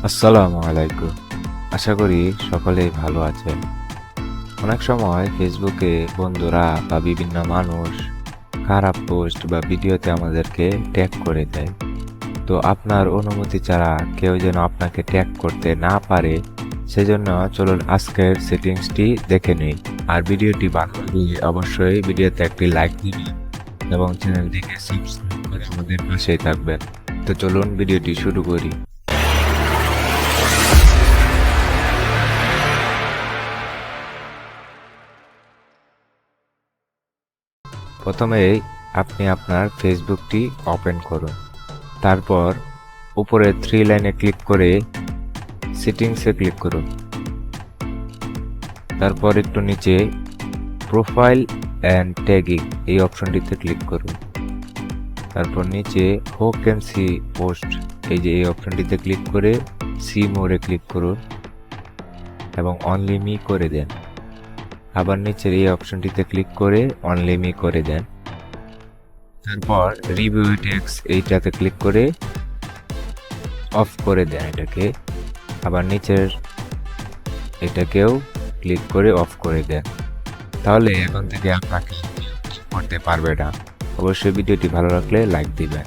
আসসালামু আলাইকুম। আশা করি সকলেই ভালো আছেন। অনেক সময় ফেসবুকে বন্ধুরা বা বিভিন্ন মানুষ খারাপ পোস্ট বা ভিডিওতে আমাদেরকে ট্যাগ করে দেয়। তো আপনার অনুমতি ছাড়া কেউ যেন আপনাকে ট্যাগ করতে না পারে, সেজন্য চলুন আজকের সেটিংসটি দেখে নিই। আর ভিডিওটি ভালো লাগলে অবশ্যই ভিডিওতে একটি লাইক দিবেন এবং চ্যানেলটিকে সাবস্ক্রাইব করে আমাদের পাশেই থাকবেন। তো চলুন ভিডিওটি শুরু করি। প্রথমেই আপনি আপনার ফেসবুকটি ওপেন করুন। তারপর উপরে 3 লাইনে ক্লিক করে সেটিংসে ক্লিক করুন। তারপর একটু নিচে প্রোফাইল অ্যান্ড ট্যাগিং এই অপশনটিতে ক্লিক করুন। তারপর নিচে হু ক্যান সি পোস্ট এই অপশনটিতে ক্লিক করে সি মোরে ক্লিক করুন এবং অনলি মি করে দেন। আবার নিচের এই অপশনটিতে ক্লিক করে অনলি মি করে দেন। তারপর রিভিউ টেক্স এইটাতে ক্লিক করে অফ করে দেন এটাকে। আবার নিচের এটাকেও ক্লিক করে অফ করে দেন। তাহলে এখন থেকে আপনাকে করতে পারবে না। অবশ্যই ভিডিওটি ভালো লাগলে লাইক দিবেন।